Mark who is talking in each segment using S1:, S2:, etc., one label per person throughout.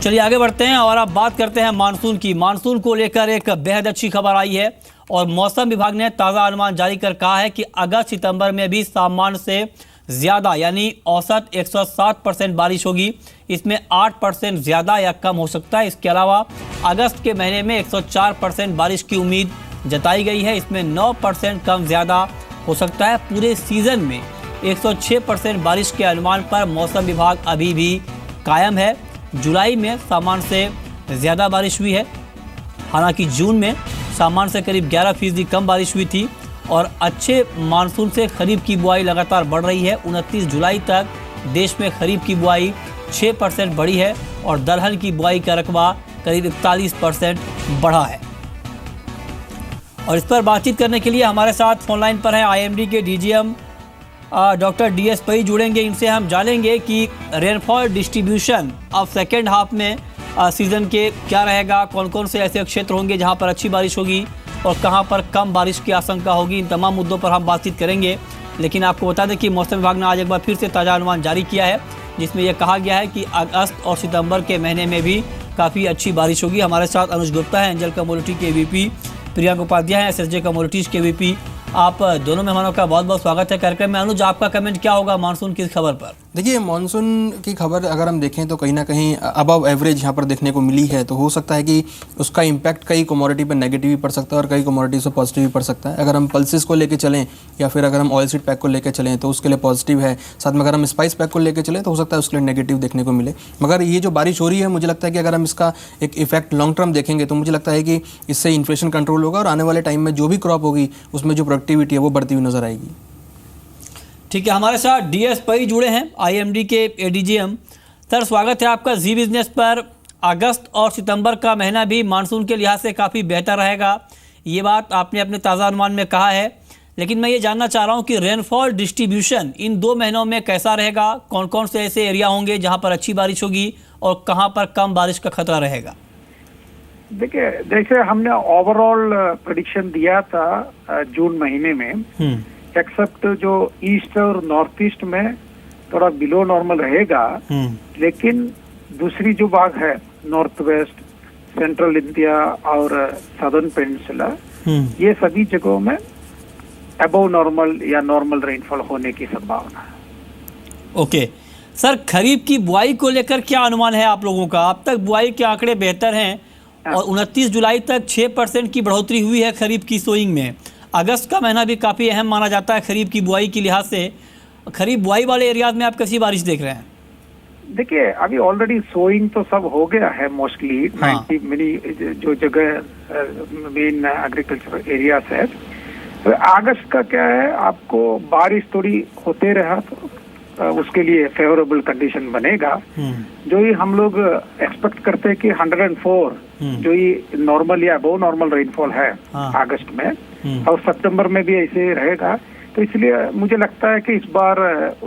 S1: चलिए आगे बढ़ते हैं और अब बात करते हैं मानसून की। मानसून को लेकर एक बेहद अच्छी खबर आई है और मौसम विभाग ने ताज़ा अनुमान जारी कर कहा है कि अगस्त सितंबर में भी सामान्य से ज़्यादा यानी औसत 107% बारिश होगी। इसमें 8% ज़्यादा या कम हो सकता है। इसके अलावा अगस्त के महीने में 104% बारिश की उम्मीद जताई गई है। इसमें 9% कम ज़्यादा हो सकता है। पूरे सीज़न में 106% बारिश के अनुमान पर मौसम विभाग अभी भी कायम है। जुलाई में सामान्य से ज़्यादा बारिश हुई है, हालांकि जून में सामान्य से करीब 11% कम बारिश हुई थी और अच्छे मानसून से खरीफ की बुआई लगातार बढ़ रही है। 29 जुलाई तक देश में खरीफ की बुआई 6% बढ़ी है और दलहन की बुआई का रकबा करीब 41% बढ़ा है। और इस पर बातचीत करने के लिए हमारे साथ फोनलाइन पर है आईएमडी के डीजीएम डॉक्टर डीएस पई जुड़ेंगे। इनसे हम जानेंगे कि रेनफॉल डिस्ट्रीब्यूशन अब सेकेंड हाफ में सीज़न के क्या रहेगा, कौन कौन से ऐसे क्षेत्र होंगे जहां पर अच्छी बारिश होगी और कहां पर कम बारिश की आशंका होगी। इन तमाम मुद्दों पर हम बातचीत करेंगे। लेकिन आपको बता दें कि मौसम विभाग ने आज एक बार फिर से ताज़ा अनुमान जारी किया है, जिसमें यह कहा गया है कि अगस्त और सितंबर के महीने में भी काफ़ी अच्छी बारिश होगी। हमारे साथ अनुज गुप्ता है, एंजल कमोडिटी के वीपी, प्रियंका उपाध्याय हैं, एसएसजे कमोडिटीज के वीपी। आप दोनों मेहमानों का बहुत बहुत स्वागत है कार्यक्रम में। अनुज, आपका कमेंट क्या होगा मानसून की खबर पर?
S2: देखिए, मानसून की खबर अगर हम देखें तो कहीं ना कहीं अबव एवरेज यहाँ पर देखने को मिली है, तो हो सकता है कि उसका इम्पैक्ट कई कमोडिटी पर नेगेटिव भी पड़ सकता है और कई कमोडिटी से पॉजिटिव भी पड़ सकता है। अगर हम पल्सेस को लेकर चलें या फिर अगर हम ऑयल सीड पैक को लेकर चलें तो उसके लिए पॉजिटिव है। साथ में अगर हम स्पाइस पैक को लेकर चलें तो हो सकता है उसके लिए नेगेटिव देखने को मिले। मगर ये जो बारिश हो रही है, मुझे लगता है कि अगर हम इसका एक इफेक्ट लॉन्ग टर्म देखेंगे तो मुझे लगता है कि इससे इन्फ्लेशन कंट्रोल होगा और आने वाले टाइम में जो भी क्रॉप होगी उसमें जो प्रोडक्टिविटी है वो बढ़ती हुई नजर आएगी।
S1: ठीक है, हमारे साथ डीएस पई जुड़े हैं, आईएमडी के एडीजीएम। सर, स्वागत है आपका जी बिजनेस पर। अगस्त और सितंबर का महीना भी मानसून के लिहाज से काफ़ी बेहतर रहेगा, ये बात आपने अपने ताज़ा अनुमान में कहा है। लेकिन मैं ये जानना चाह रहा हूँ कि रेनफॉल डिस्ट्रीब्यूशन इन 2 महीनों में कैसा रहेगा, कौन कौन से ऐसे एरिया होंगे जहाँ पर अच्छी बारिश होगी और कहाँ पर कम बारिश का खतरा रहेगा?
S3: देखिए, जैसे हमने ओवरऑल प्रेडिक्शन दिया था जून महीने में, एक्सेप्ट जो ईस्ट और नॉर्थ ईस्ट में थोड़ा बिलो नॉर्मल रहेगा, लेकिन दूसरी जो भाग है नॉर्थ वेस्ट, सेंट्रल इंडिया और सदर्न पेनिनसुला, ये सभी जगहों में अबव नॉर्मल या नॉर्मल रेनफॉल होने की संभावना है।
S1: ओके सर, खरीफ की बुआई को लेकर क्या अनुमान है आप लोगों का? अब तक बुआई के आंकड़े बेहतर हैं और 29 जुलाई तक 6% की बढ़ोतरी हुई है खरीफ की सोइंग में। अगस्त का महीना भी काफ़ी अहम माना जाता है खरीफ की बुआई के लिहाज से। खरीफ बुआई वाले एरियाज में आप कैसी बारिश देख रहे हैं?
S3: देखिए, अभी ऑलरेडी सोइंग तो सब हो गया है मोस्टली। 90 मिनी जो जगह मेन एग्रीकल्चर एरियाज है। तो अगस्त का क्या है, आपको बारिश थोड़ी होते रहा तो उसके लिए फेवरेबल कंडीशन बनेगा। जो ही हम लोग एक्सपेक्ट करते हैं कि 104 जो ही नॉर्मल या अबव नॉर्मल रेनफॉल है अगस्त में, और सितंबर में भी ऐसे रहेगा। तो इसलिए मुझे लगता है कि इस बार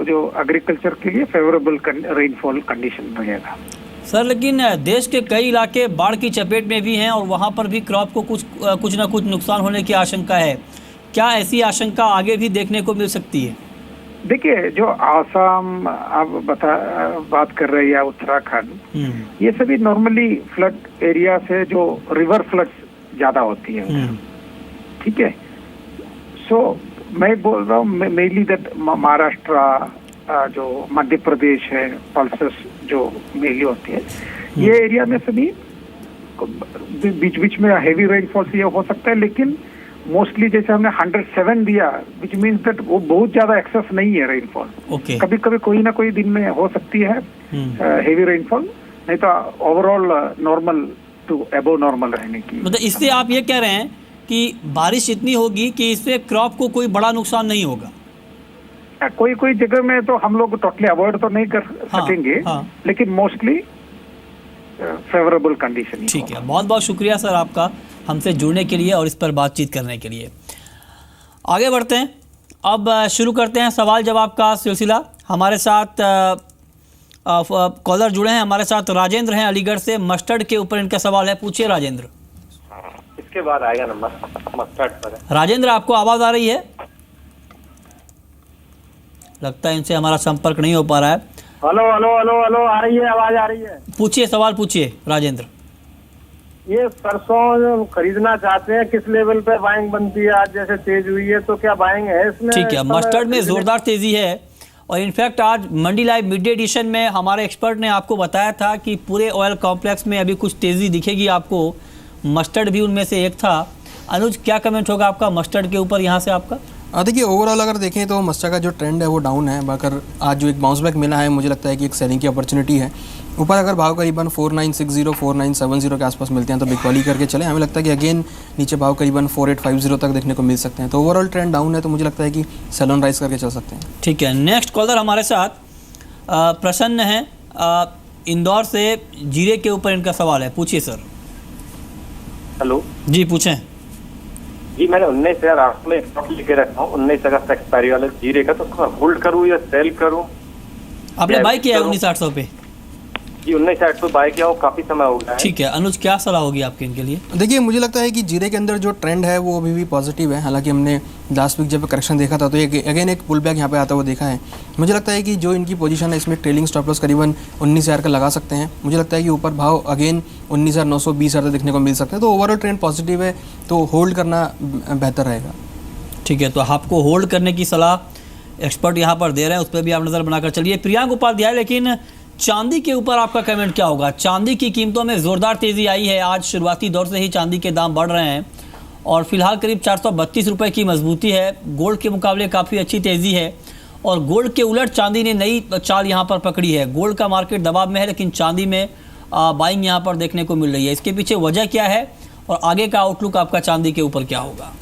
S3: जो एग्रीकल्चर के लिए फेवरेबल रेनफॉल कंडीशन रहेगा।
S1: सर, लेकिन देश के कई इलाके बाढ़ की चपेट में भी हैं और वहाँ पर भी क्रॉप को कुछ ना कुछ नुकसान होने की आशंका है। क्या ऐसी आशंका आगे भी देखने को मिल सकती है?
S3: देखिए, जो आसाम आप बात कर रहे हैं या उत्तराखंड, ये सभी नॉर्मली फ्लड एरिया से जो रिवर फ्लड्स ज्यादा होती है, ठीक है। सो मैं बोल रहा हूँ मेनली दैट महाराष्ट्र, जो मध्य प्रदेश है, पल्सेस जो मेनली होती है, ये एरिया में सभी बीच बीच में हेवी रेनफॉल से ये हो सकता है। लेकिन मोस्टली जैसे हमने 107 दिया, विच मीन्स दैट वो बहुत ज्यादा एक्सेस नहीं है रेनफॉल। कभी कभी कोई ना कोई दिन में हो सकती है हेवी रेनफॉल, नहीं तो overall normal to above normal रहने की।
S1: मतलब इससे आप ये कह रहे हैं कि बारिश इतनी होगी कि इससे क्रॉप को कोई बड़ा नुकसान नहीं होगा?
S3: कोई कोई जगह में तो हम लोग टोटली अवॉइड तो नहीं कर सकेंगे, लेकिन मोस्टली फेवरेबल कंडीशन।
S1: ठीक है, बहुत बहुत शुक्रिया सर आपका हमसे जुड़ने के लिए और इस पर बातचीत करने के लिए। आगे बढ़ते हैं, अब शुरू करते हैं सवाल जवाब का सिलसिला। हमारे साथ कॉलर जुड़े हैं, हमारे साथ राजेंद्र हैं अलीगढ़ से। मस्टर्ड के ऊपर इनका सवाल है, पूछिए राजेंद्र।
S4: इसके बाद आएगा नंबर मस्टर्ड पर।
S1: राजेंद्र, आपको आवाज़ आ रही है? लगता है इनसे हमारा संपर्क नहीं हो पा रहा है।
S4: हेलो हेलो हेलो हेलो, आ रही है आवाज, आ रही है।
S1: पूछिए, सवाल पूछिए राजेंद्र।
S4: ये सरसों खरीदना चाहते हैं, किस लेवल पे बाइंग बनती है? आज जैसे तेज हुई है तो क्या बाइंग है इसमें?
S1: ठीक है,
S4: इस समय
S1: मस्टर्ड में
S4: खरीदने-
S1: जोरदार तेजी है और इनफैक्ट आज मंडी लाइव मिड डे एडिशन में हमारे एक्सपर्ट ने आपको बताया था कि पूरे ऑयल कॉम्प्लेक्स में अभी कुछ तेजी दिखेगी आपको। मस्टर्ड भी उनमें से एक था। अनुज, क्या कमेंट होगा आपका मस्टर्ड के ऊपर यहाँ से आपका?
S2: देखिए ओवरऑल अगर देखें तो मस्टर्ड का जो ट्रेंड है वो डाउन है, मगर आज जो एक बाउंस बैक मिला है मुझे लगता है कि एक सेलिंग की अपॉर्चुनिटी है। ऊपर अगर भाव करीबन 4960 4970 के आसपास मिलते हैं तो बिकवाली करके चले। हमें लगता है कि अगेन नीचे भाव करीबन 4850 तक देखने को मिल सकते हैं। तो ओवरऑल ट्रेंड डाउन है, तो मुझे लगता है कि सेल ऑन राइज करके चल सकते हैं।
S1: ठीक है, नेक्स्ट कॉलर हमारे साथ प्रसन्न है इंदौर से। जीरे के ऊपर इनका सवाल है, पूछिए सर।
S4: हेलो
S1: जी पूछें।
S4: जी, मैंने 19,800 में स्टॉक लेके रखा हूँ, 19 अगस्त एक्सपायरी वाले जीरे का, तो उसको होल्ड करूँ या सेल करूँ?
S1: आपने बाई किया है
S4: करो।
S1: 19,800 पे?
S4: जी 19,800 बाय किया हो, काफी समय हो गया है।
S1: ठीक है, अनुज क्या सलाह होगी आपके इनके लिए?
S2: देखिए मुझे लगता है कि जीरे के अंदर जो ट्रेंड है वो अभी भी पॉजिटिव है। हालांकि हमने लास्ट वीक जब करेक्शन देखा था तो एक अगेन एक पुल बैक यहाँ पे आता हुआ देखा है। मुझे लगता है कि जो इनकी पोजीशन है इसमें ट्रेलिंग स्टॉप लॉस करीबन 19,000 का लगा सकते हैं। मुझे लगता है कि ऊपर भाव अगेन 19,920 तक देखने को मिल सकते हैं। तो ओवरऑल ट्रेंड पॉजिटिव है, तो होल्ड करना बेहतर रहेगा।
S1: ठीक है, तो आपको होल्ड करने की सलाह एक्सपर्ट यहाँ पर दे रहे हैं, उस पर भी आप नज़र बनाकर चलिए। प्रियांक उपाध्याय, लेकिन चांदी के ऊपर आपका कमेंट क्या होगा? चांदी की कीमतों में ज़ोरदार तेज़ी आई है। आज शुरुआती दौर से ही चांदी के दाम बढ़ रहे हैं और फिलहाल करीब 432 रुपये की मजबूती है। गोल्ड के मुकाबले काफ़ी अच्छी तेज़ी है और गोल्ड के उलट चांदी ने नई चाल यहाँ पर पकड़ी है। गोल्ड का मार्केट दबाव में है, लेकिन चांदी में बाइंग यहाँ पर देखने को मिल रही है। इसके पीछे वजह क्या है और आगे का आउटलुक आपका चांदी के ऊपर क्या होगा?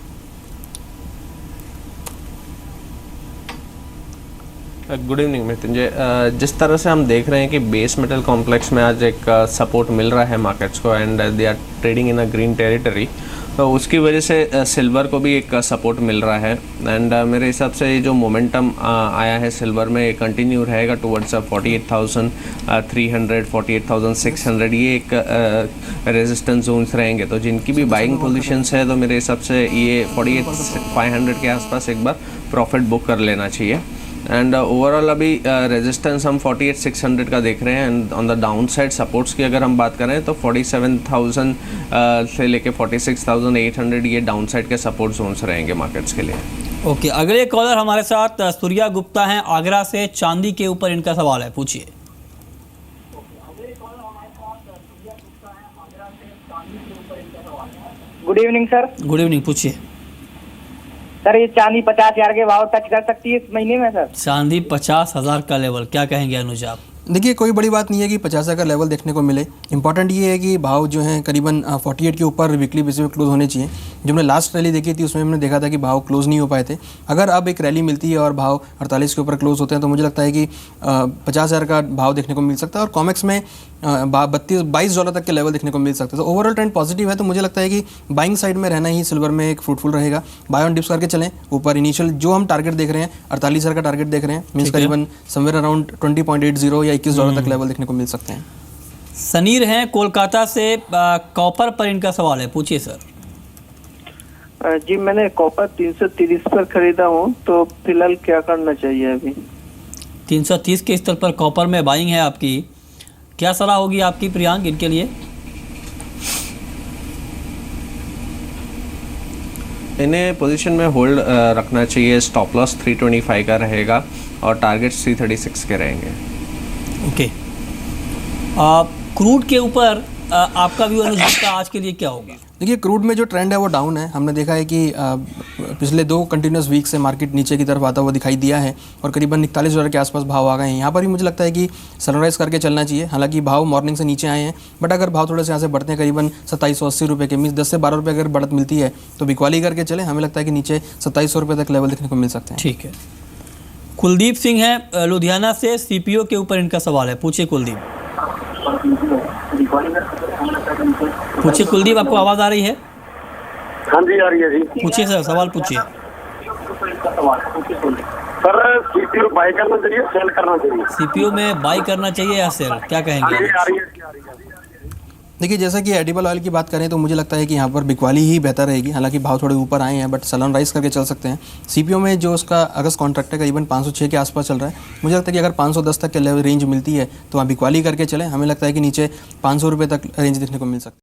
S5: Good evening Mrityunjay. जिस तरह से हम देख रहे हैं कि बेस मेटल कॉम्प्लेक्स में आज एक सपोर्ट मिल रहा है मार्केट्स को and they are trading in a green territory, तो उसकी वजह से सिल्वर को भी एक सपोर्ट मिल रहा है एंड मेरे हिसाब से ये जो मोमेंटम आया है सिल्वर में कंटिन्यू रहेगा टुवर्ड्स 48,300 48,600, ये एक रेजिस्टेंस जोन्स रहेंगे। तो जिनकी भी बाइंग पोजीशंस है तो मेरे हिसाब से ये 48,500 के आसपास एक बार प्रॉफिट बुक कर लेना चाहिए। एंड ओवरऑल अभी रेजिस्टेंस हम 48,600 का देख रहे हैं and on the down side supports की अगर हम बात करें तो 47,000 से लेके 46,800 ये डाउन साइड के सपोर्ट जोन्स रहेंगे मार्केट्स के लिए।
S1: ओके, अगले कॉलर हमारे साथ सूर्या गुप्ता हैं आगरा से। चांदी के ऊपर इनका सवाल है, पूछिए।
S6: Good evening sir.
S1: Good evening, पूछिए।
S6: सर ये चांदी 50,000 के भाव टच कर सकती है इस महीने में सर?
S1: चांदी 50,000 का लेवल, क्या कहेंगे अनुज आप?
S2: देखिए कोई बड़ी बात नहीं है कि 50 का लेवल देखने को मिले। इंपॉर्टेंट ये है कि भाव जो है करीबन 48 के ऊपर वीकली बेसिस पे क्लोज होने चाहिए। जो हमने लास्ट रैली देखी थी उसमें हमने देखा था कि भाव क्लोज नहीं हो पाए थे। अगर अब एक रैली मिलती है और भाव 48 के ऊपर क्लोज होते हैं तो मुझे लगता है कि 50,000 का भाव देखने को मिल सकता है और कॉमेक्स में $22 तक के लेवल देखने को मिल सकते हैं। तो ओवरऑल ट्रेंड पॉजिटिव है, तो मुझे लगता है कि बाइंग साइड में रहना ही सिल्वर में एक फ्रूटफुल रहेगा। बाय ऑन डिप्स करके चलें। ऊपर इनिशियल जो हम टारगेट देख रहे हैं 48,000 का टारगेट देख रहे हैं, मीन्स करीबन समवेयर अराउंड 20.80 या $21 तक लेवल देखने को मिल सकते हैं।
S1: सनीर हैं कोलकाता से। कॉपर पर इनका सवाल है, पूछिए सर।
S7: जी मैंने कॉपर 330 पर खरीदा हूँ, तो फिलहाल क्या करना चाहिए अभी?
S1: 330 के स्तर पर कॉपर में बाइंग है आपकी, क्या सलाह होगी आपकी प्रियांक इनके लिए?
S5: इन्हें पोजीशन में होल्ड रखना चाहिए। स्टॉप लॉस 325 का रहेगा और टारगेट 336 के रहेंगे।
S1: ओके, क्रूड के ऊपर आपका व्यू अनुज गुप्ता आज के लिए क्या होगा?
S2: देखिए क्रूड में जो ट्रेंड है वो डाउन है। हमने देखा है कि पिछले 2 कंटिन्यूस वीक से मार्केट नीचे की तरफ आता हुआ दिखाई दिया है और करीबन $41 के आसपास भाव आ गए हैं। यहाँ पर भी मुझे लगता है कि सनराइज करके चलना चाहिए। हालांकि भाव मॉर्निंग से नीचे आए हैं, बट अगर भाव थोड़े से यहाँ से बढ़ते हैं करीबन 2780 रुपये के, मीन 10 से 12 रुपये अगर बढ़त मिलती है तो बिकवाली करके चलें। हमें लगता है कि नीचे 2700 रुपये तक लेवल देखने को मिल सकते हैं।
S1: ठीक है। कुलदीप सिंह है लुधियाना से। सीपीओ के ऊपर इनका सवाल है, पूछिए कुलदीप। पूछिए कुलदीप, आपको आवाज़ आ रही है?
S4: हाँ जी, आ रही है जी।
S1: पूछिए सर, सवाल पूछिए।
S4: सर सीपीयू बाय करना चाहिए, सेल करना चाहिए?
S1: सीपीओ में बाई करना चाहिए या सेल, क्या कहेंगे?
S2: देखिए, जैसा कि एडिबल ऑयल की बात करें तो मुझे लगता है कि यहाँ पर बिकवाली ही बेहतर रहेगी। हालांकि भाव थोड़े ऊपर आए हैं, बट सलन राइज करके चल सकते हैं। सीपीओ में जो उसका अगस्त कॉन्ट्रैक्ट है करीबन 506 के आसपास चल रहा है। मुझे लगता है कि अगर 510 तक के लेवल रेंज मिलती है तो वहाँ बिकवाली करके चलें। हमें लगता है कि नीचे 500 रुपये तक रेंज देखने को मिल सकता है।